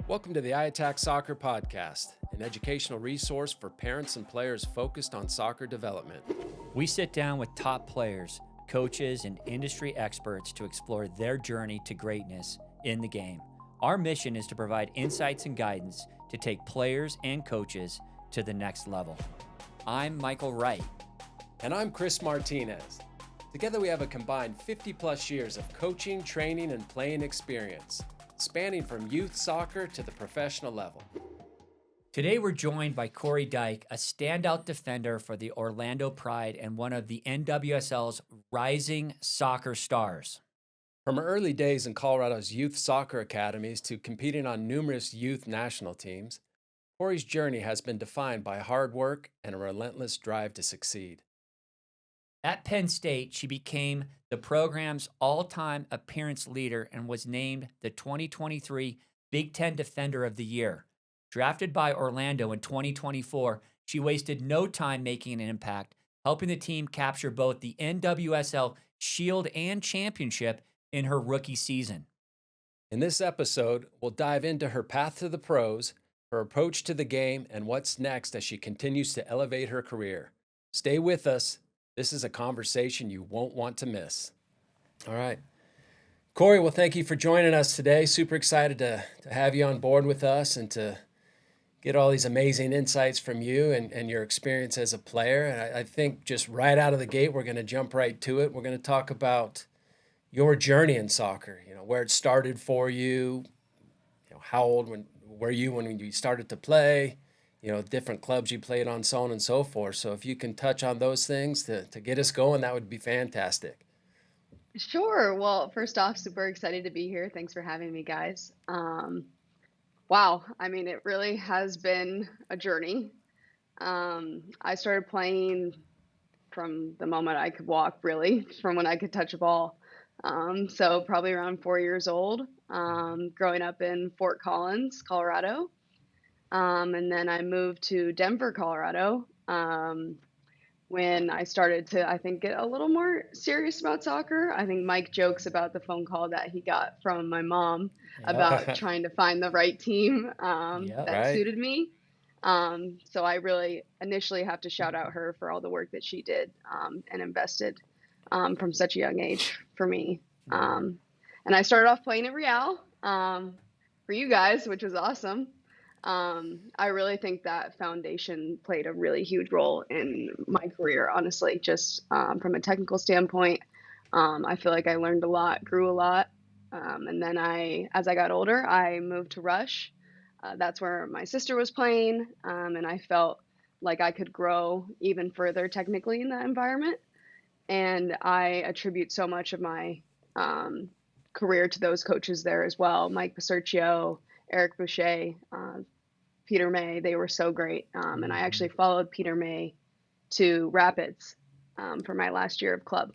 Welcome to the iATAC Soccer Podcast, an educational resource for parents and players focused on soccer development. We sit down with top players, coaches, and industry experts to explore their journey to greatness in the game. Our mission is to provide insights and guidance to take players and coaches to the next level. I'm Michael Wright. And I'm Chris Martinez. Together we have a combined 50-plus years of coaching, training, and playing experience, spanning from youth soccer to the professional level. Today we're joined by Cori Dyke, a standout defender for the Orlando Pride and one of the NWSL's rising soccer stars. From her early days in Colorado's youth soccer academies to competing on numerous youth national teams, Cori's journey has been defined by hard work and a relentless drive to succeed. At Penn State, she became the program's all-time appearance leader and was named the 2023 Big Ten Defender of the Year. Drafted by Orlando in 2024, she wasted no time making an impact, helping the team capture both the NWSL Shield and Championship in her rookie season. In this episode, we'll dive into her path to the pros, her approach to the game, and what's next as she continues to elevate her career. Stay with us. This is a conversation you won't want to miss. All right. Cori, well, thank you for joining us today. Super excited to have you on board with us and to get all these amazing insights from you and your experience as a player. And I think just right out of the gate, we're going to jump right to it. We're going to talk about your journey in soccer, where it started for you, how old were you when you started to play, different clubs you played on, so on and so forth. So if you can touch on those things to get us going, that would be fantastic. Sure. Well, first off, super excited to be here. Thanks for having me, guys. Wow. I mean, it really has been a journey. I started playing from the moment I could walk, really, from when I could touch a ball. So probably around 4 years old, growing up in Fort Collins, Colorado. And then I moved to Denver, Colorado, when I started to, I think, get a little more serious about soccer. I think Mike jokes about the phone call that he got from my mom about trying to find the right team that suited me. So I really initially have to shout out her for all the work that she did and invested from such a young age for me. And I started off playing at Real for you guys, which was awesome. I really think that foundation played a really huge role in my career, honestly, just from a technical standpoint. I feel like I learned a lot, grew a lot. And then as I got older, I moved to Rush. That's where my sister was playing. And I felt like I could grow even further technically in that environment. And I attribute so much of my career to those coaches there as well. Mike Paserchio, Eric Boucher, Peter May, they were so great. And I actually followed Peter May to Rapids for my last year of club.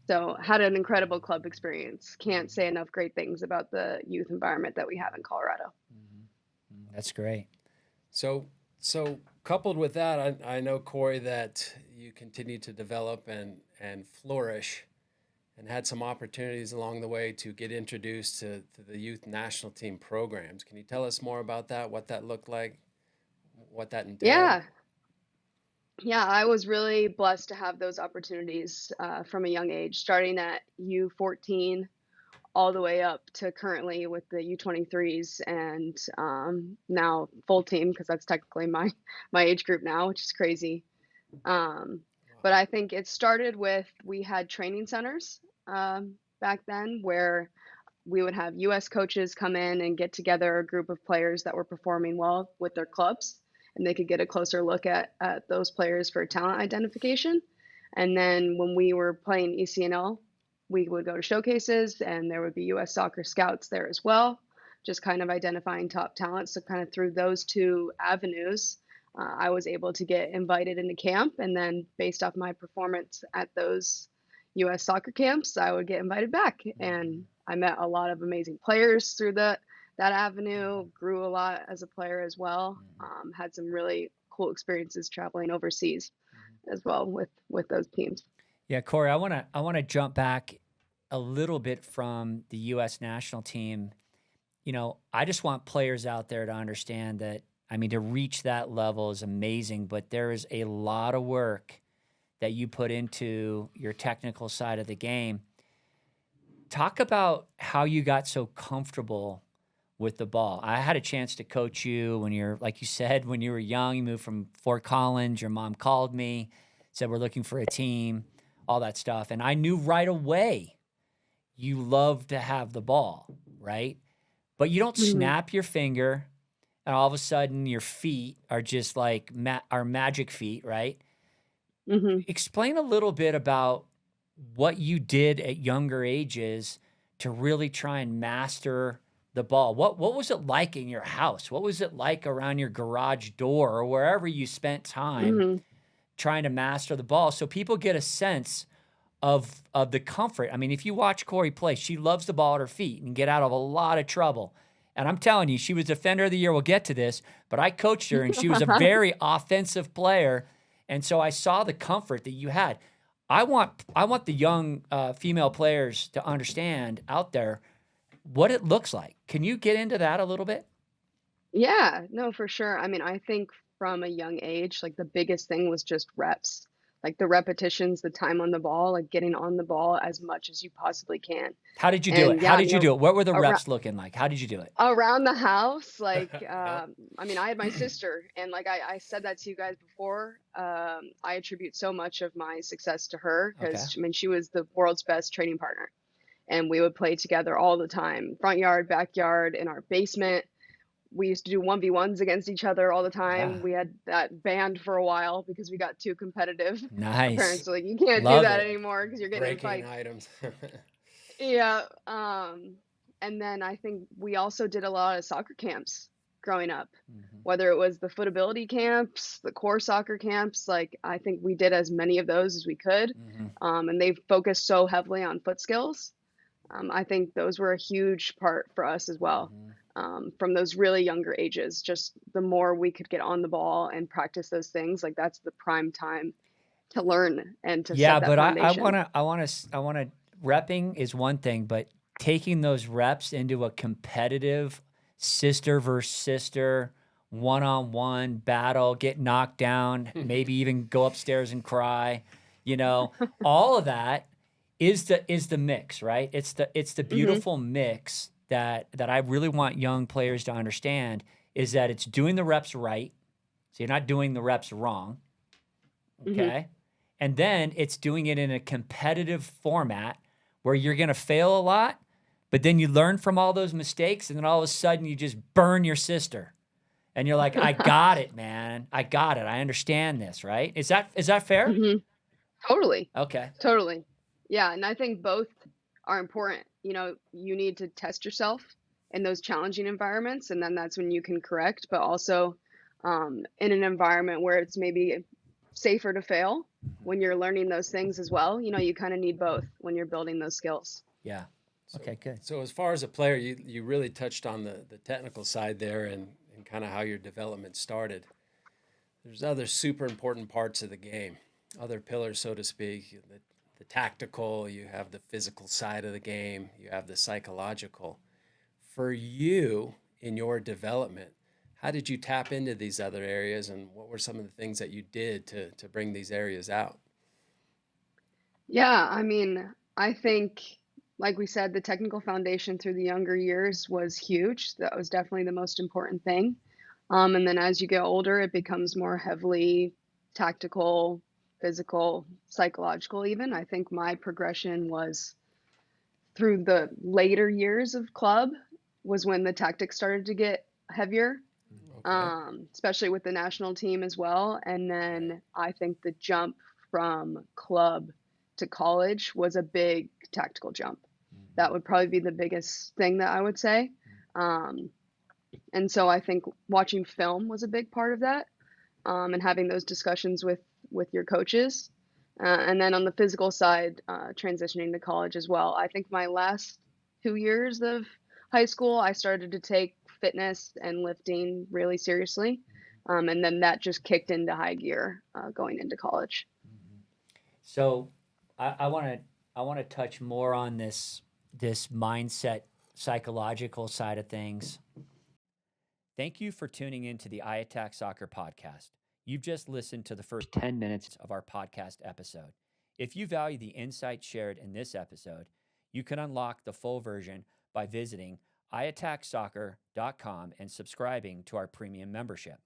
So had an incredible club experience. Can't say enough great things about the youth environment that we have in Colorado. That's great. So coupled with that, I know, Cori, that you continue to develop and flourish and had some opportunities along the way to get introduced to the youth national team programs. Can you tell us more about that, what that looked like, what that entailed? Yeah, I was really blessed to have those opportunities from a young age, starting at U14 all the way up to currently with the U23s and now full team, because that's technically my age group now, which is crazy. But I think it started with, we had training centers back then where we would have U.S. coaches come in and get together a group of players that were performing well with their clubs, and they could get a closer look at those players for talent identification. And then when we were playing ECNL, we would go to showcases, and there would be U.S. soccer scouts there as well, just kind of identifying top talent. So kind of through those two avenues, I was able to get invited into camp, and then based off my performance at those U.S. soccer camps, I would get invited back. And I met a lot of amazing players through that avenue, grew a lot as a player as well, had some really cool experiences traveling overseas as well with those teams. Yeah, Cori, I want to jump back a little bit from the U.S. national team. I just want players out there to understand that, I mean, to reach that level is amazing, but there is a lot of work that you put into your technical side of the game. Talk about how you got so comfortable with the ball. I had a chance to coach you when you're, like you said, when you were young, you moved from Fort Collins, your mom called me, said, we're looking for a team, all that stuff. And I knew right away you love to have the ball, right? But you don't snap your finger and all of a sudden your feet are just like our magic feet, right? Explain a little bit about what you did at younger ages to really try and master the ball. What was it like in your house? What was it like around your garage door or wherever you spent time trying to master the ball, so people get a sense of the comfort? I mean, if you watch Cori play, she loves the ball at her feet and get out of a lot of trouble. And I'm telling you, she was Defender of the Year. We'll get to this, but I coached her, and she was a very offensive player. And so I saw the comfort that you had. I want the young female players to understand out there what it looks like. Can you get into that a little bit? Yeah, no, for sure. I mean, I think from a young age, like the biggest thing was just reps, like the repetitions, the time on the ball, like getting on the ball as much as you possibly can. How did you do it? And How yeah, did you do it? What were the around reps looking like? How did you do it? around the house, like Yeah. I mean, I had my sister, and like I said that to you guys before. I attribute so much of my success to her Okay. because I mean, she was the world's best training partner, and we would play together all the time, front yard, backyard, in our basement. We used to do 1v1s against each other all the time. Yeah. We had that banned for a while because we got too competitive. Our Nice. parents were like, you can't do Love that it. anymore because you're getting in Breaking fights. items. Yeah. And then I think we also did a lot of soccer camps growing up, whether it was the foot ability camps, the core soccer camps. Like I think we did as many of those as we could. And they focused so heavily on foot skills. I think those were a huge part for us as well. From those really younger ages, just the more we could get on the ball and practice those things, like that's the prime time to learn and to Yeah, set that but foundation. I wanna repping is one thing, but taking those reps into a competitive sister versus sister, one-on-one battle, get knocked down, maybe even go upstairs and cry, all of that is the mix, right? It's the Hmm. beautiful mix that I really want young players to understand, is that it's doing the reps right, so you're not doing the reps wrong, Hmm. okay? And then it's doing it in a competitive format where you're going to fail a lot, but then you learn from all those mistakes, and then all of a sudden you just burn your sister. And you're like, I got it, man. I got it. I understand this, right? Is that fair? Hmm. Totally. Okay. Totally. Yeah. And I think both are important. You need to test yourself in those challenging environments, and then that's when you can correct, but also in an environment where it's maybe safer to fail when you're learning those things as well. You kind of need both when you're building those skills. Yeah. So, Okay, good. so as far as a player, you really touched on the technical side there and kind of how your development started. There's other super important parts of the game, other pillars, so to speak. The tactical, you have the physical side of the game, you have the psychological. For you in your development, how did you tap into these other areas, and what were some of the things that you did to bring these areas out? Yeah, I mean, I think, like we said, the technical foundation through the younger years was huge. That was definitely the most important thing. And then as you get older, it becomes more heavily tactical, physical, psychological, even. I think my progression was through the later years of club was when the tactics started to get heavier, Okay. especially with the national team as well. And Right. then I think the jump from club to college was a big tactical jump. That would probably be the biggest thing that I would say. Um, and so I think watching film was a big part of that, and having those discussions with your coaches. And then on the physical side, transitioning to college as well. I think my last 2 years of high school, I started to take fitness and lifting really seriously. And then that just kicked into high gear going into college. So I want to touch more on this mindset psychological side of things. Thank you for tuning in to the iATAC Soccer Podcast. You've just listened to the first 10 minutes of our podcast episode. If you value the insights shared in this episode, you can unlock the full version by visiting iatacsoccer.com and subscribing to our premium membership.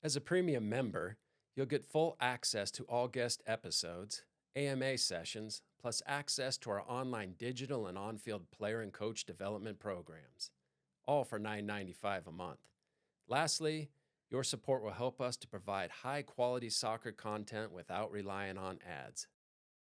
As a premium member, you'll get full access to all guest episodes, AMA sessions, plus access to our online digital and on-field player and coach development programs, all for $9.95 a month. Lastly, your support will help us to provide high-quality soccer content without relying on ads.